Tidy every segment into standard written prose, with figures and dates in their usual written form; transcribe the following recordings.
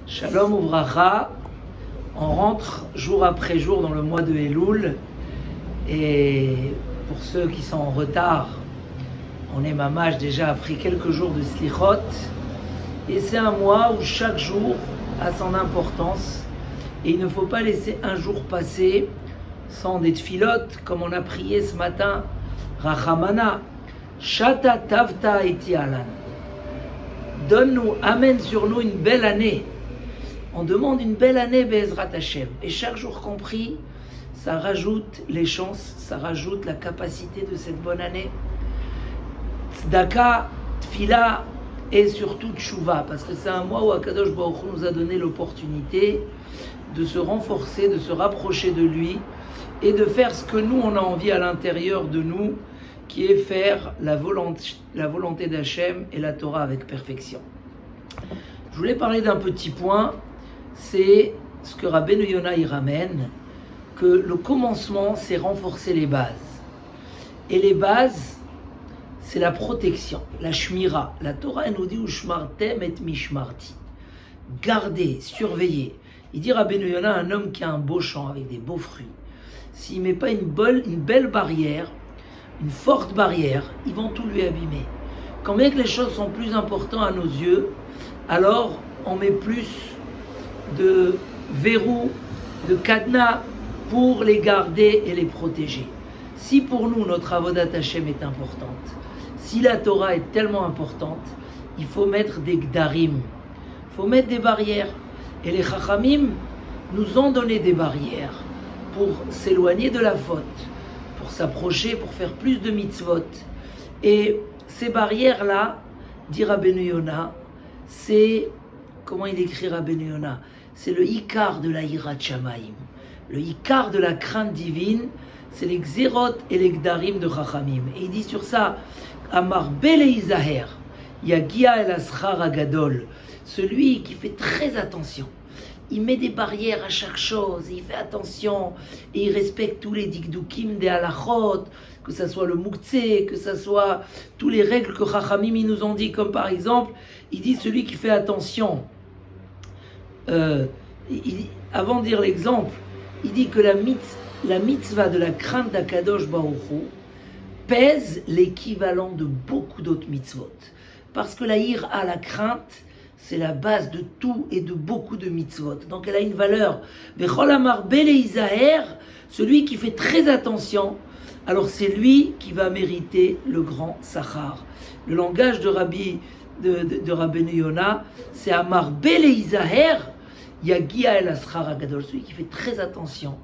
Shalom Uvracha, on rentre jour après jour dans le mois de Elul, et pour ceux qui sont en retard, on est mamage déjà après quelques jours de Slichot, et c'est un mois où chaque jour a son importance, et il ne faut pas laisser un jour passer sans des tfilotes, comme on a prié ce matin, Rachamana, Shata Tavta Eti Alan. Donne-nous, amène sur nous une belle année. On demande une belle année, Be'ezrat Hashem. Et chaque jour compris, ça rajoute les chances, ça rajoute la capacité de cette bonne année. Tzedaka, Tfila et surtout Tshuva, parce que c'est un mois où Akadosh Baruch Hu nous a donné l'opportunité de se renforcer, de se rapprocher de lui et de faire ce que nous, on a envie à l'intérieur de nous, qui est faire la volonté d'Hachem et la Torah avec perfection. Je voulais parler d'un petit point, c'est ce que Rabbeinu Yonah y ramène, que le commencement, c'est renforcer les bases. Et les bases, c'est la protection, la shmira. La Torah, elle nous dit « Ushmartem et mishmarti ». Garder, surveiller. Il dit Rabbeinu Yonah, un homme qui a un beau champ avec des beaux fruits, s'il ne met pas une belle barrière, une forte barrière, ils vont tout lui abîmer. Quand bien que les choses sont plus importantes à nos yeux, alors on met plus de verrous, de cadenas pour les garder et les protéger. Si pour nous notre avodat Hashem est importante, si la Torah est tellement importante, il faut mettre des gdarim, il faut mettre des barrières. Et les chachamim nous ont donné des barrières pour s'éloigner de la faute, pour s'approcher, pour faire plus de mitzvot. Et ces barrières-là, dit Rabbeinu Yonah, c'est, comment il écrit Rabbeinu Yonah, c'est le ikar de la hirat shamayim. Le ikar de la crainte divine, c'est les xérot et les gdarim de Chachamim. Et il dit sur ça, Amar bele izaher, yagia el aschar agadol, celui qui fait très attention. Il met des barrières à chaque chose, il fait attention, et il respecte tous les dikdukim des halachot, que ce soit le mouktsé, que ce soit toutes les règles que Chachamim nous ont dit, comme par exemple, il dit celui qui fait attention, avant de dire l'exemple, il dit que la mitzvah de la crainte d'Akadosh Baruch Hu pèse l'équivalent de beaucoup d'autres mitzvot. Parce que la ira, la crainte, c'est la base de tout et de beaucoup de mitzvot. Donc elle a une valeur. Vechol amar bele izaher, celui qui fait très attention, alors c'est lui qui va mériter le grand sachar. Le langage de Rabbeinu Yonah, c'est amar bele izaher, yagia el aschar agadol. Celui qui fait très attention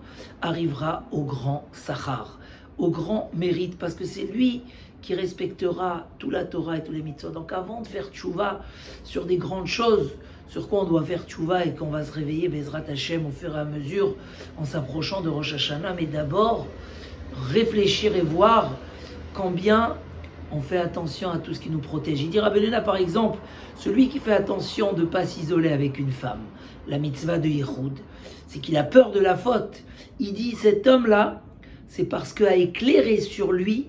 arrivera au grand sachar, au grand mérite, parce que c'est lui qui respectera toute la Torah et tous les mitzvot. Donc avant de faire tchouva sur des grandes choses, sur quoi on doit faire tchouva et qu'on va se réveiller, Bezrat Hashem, au fur et à mesure, en s'approchant de Rosh Hashanah, mais d'abord, réfléchir et voir combien on fait attention à tout ce qui nous protège. Il dit Rabbeinu Yonah, par exemple, celui qui fait attention de ne pas s'isoler avec une femme, la mitzvah de Yichud, c'est qu'il a peur de la faute. Il dit, cet homme-là, c'est parce qu'a éclairé sur lui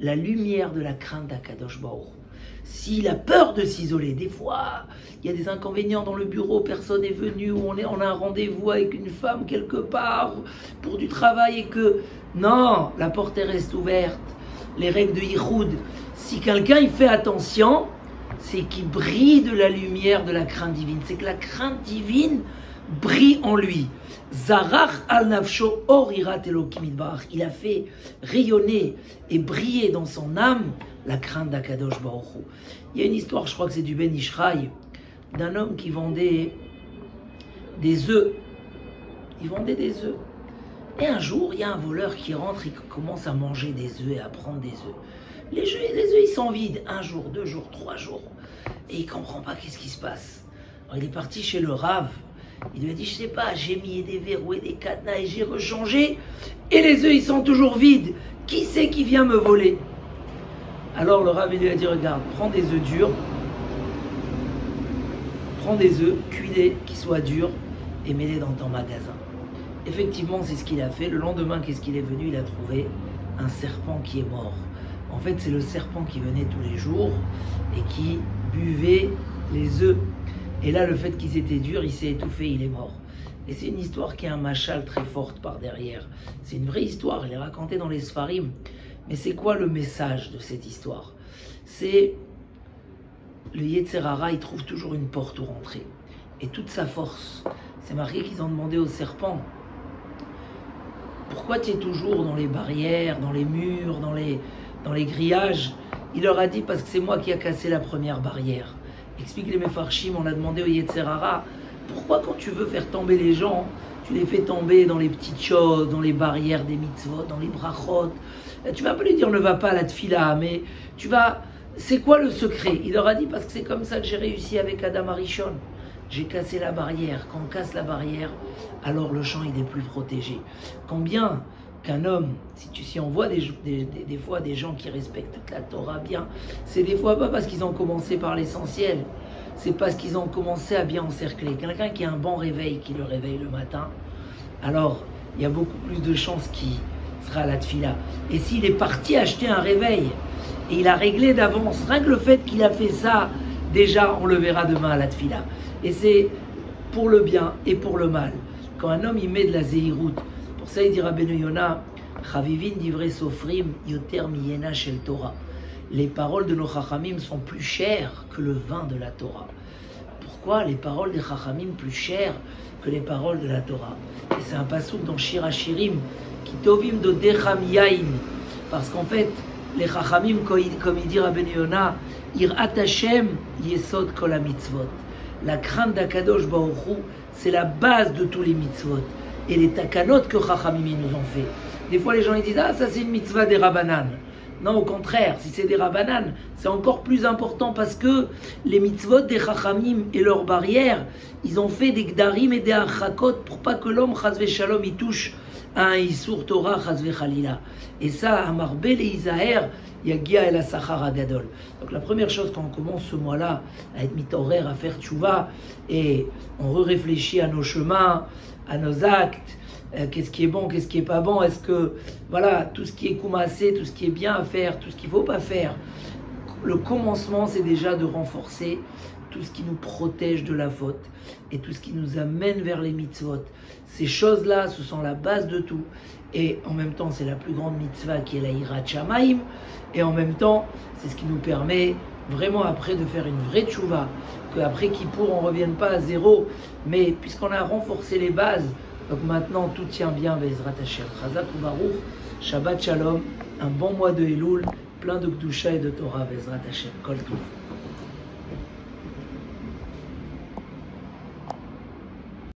la lumière de la crainte d'Akadosh Baruch Hu. S'il a peur de s'isoler, des fois, il y a des inconvénients dans le bureau, personne n'est venu, on a un rendez-vous avec une femme quelque part pour du travail et que, non, la porte reste ouverte, les règles de Yichud. Si quelqu'un il fait attention, c'est qu'il brille de la lumière de la crainte divine. C'est que la crainte divine brille en lui. Zarach al nafsho or irat Elokim yitbarach. Il a fait rayonner et briller dans son âme la crainte d'Akadosh Baruch Hu. Il y a une histoire, je crois que c'est du Ben Ishraï, d'un homme qui vendait des œufs. Il vendait des œufs. Et un jour, il y a un voleur qui rentre et qui commence à manger des œufs et à prendre des œufs. Les œufs, ils sont vides. 1 jour, 2 jours, 3 jours. Et il ne comprend pas qu'est-ce qui se passe. Alors, il est parti chez le Rav. Il lui a dit, je sais pas, j'ai mis des verrous et des cadenas et j'ai rechangé. Et les œufs, ils sont toujours vides. Qui c'est qui vient me voler? Alors le Rav, il lui a dit, regarde, prends des œufs durs. Prends des œufs, cuis-les, qui soient durs, et mets-les dans ton magasin. Effectivement, c'est ce qu'il a fait. Le lendemain, qu'est-ce qu'il est venu? Il a trouvé un serpent qui est mort. En fait, c'est le serpent qui venait tous les jours et qui buvait les œufs. Et là, le fait qu'ils étaient durs, il s'est étouffé, il est mort. Et c'est une histoire qui a un machal très forte par derrière. C'est une vraie histoire, elle est racontée dans les Sfarim. Mais c'est quoi le message de cette histoire? C'est le Yetzer Hara, il trouve toujours une porte où rentrer. Et toute sa force, c'est marqué qu'ils ont demandé au serpent, pourquoi tu es toujours dans les barrières, dans les murs, dans les grillages? Il leur a dit, parce que c'est moi qui a cassé la première barrière. Explique les Mefarshim, on a demandé au Yetzer Hara, pourquoi quand tu veux faire tomber les gens, tu les fais tomber dans les petites choses, dans les barrières des mitzvot, dans les brachot? Tu vas pas lui dire ne va pas à la tfila, mais tu vas... C'est quoi le secret? Il leur a dit, parce que c'est comme ça que j'ai réussi avec Adam Arishon. J'ai cassé la barrière. Quand on casse la barrière, alors le champ il est plus protégé. Combien qu'un homme, si on voit des fois des gens qui respectent la Torah bien, c'est des fois pas parce qu'ils ont commencé par l'essentiel, c'est parce qu'ils ont commencé à bien encercler. Quelqu'un qui a un bon réveil, qui le réveille le matin, alors il y a beaucoup plus de chances qu'il sera à la tfila. Et s'il est parti acheter un réveil, et il a réglé d'avance, rien que le fait qu'il a fait ça, déjà on le verra demain à la tfila. Et c'est pour le bien et pour le mal. Quand un homme il met de la zéhirout, pour ça il dit Rabbeinu Yona, Chavivin divrei sofrim yoter miyena shel Torah. Les paroles de nos chachamim sont plus chères que le vin de la Torah. Pourquoi les paroles des chachamim plus chères que les paroles de la Torah? Et c'est un passouk dans Shir HaShirim, qui tovim dodecham yain. Parce qu'en fait, les chachamim, comme il dit Rabbeinu Yona, irat Hashem yesod kol ha-mitzvot. La crainte d'Akadosh Baruch Hu, c'est la base de tous les mitzvot. Et les takanot que chachamim nous ont fait. Des fois, les gens ils disent, ah, ça c'est une mitzvah des Rabbanan. Non, au contraire, si c'est des Rabbanan, c'est encore plus important parce que les mitzvot des Chachamim et leurs barrières, ils ont fait des Gdarim et des Achakot pour pas que l'homme, Chazve Shalom, il touche à un Isur Torah, Chazve Chalila. Et ça, à Marbel et Isaher, Yagia et la Sachar Agadol. Donc la première chose quand on commence ce mois-là à être mitorer, à faire tchouva, et on réfléchit à nos chemins, à nos actes, qu'est-ce qui est bon, qu'est-ce qui est pas bon, est-ce que, voilà, tout ce qui est koumassé, tout ce qui est bien à faire, tout ce qu'il faut pas faire. Le commencement, c'est déjà de renforcer tout ce qui nous protège de la faute et tout ce qui nous amène vers les mitzvot. Ces choses-là, ce sont la base de tout. Et en même temps, c'est la plus grande mitzvah qui est la Hirat Shamaim. Et en même temps, c'est ce qui nous permet vraiment après de faire une vraie tchouva. Qu'après Kippour, on ne revienne pas à zéro. Mais puisqu'on a renforcé les bases, donc maintenant tout tient bien, Bezrat Hashem. Chazak ou Baruch, Shabbat Shalom, un bon mois de Elul, plein de Gdusha et de Torah, Bezrat Hashem. Kol Tov.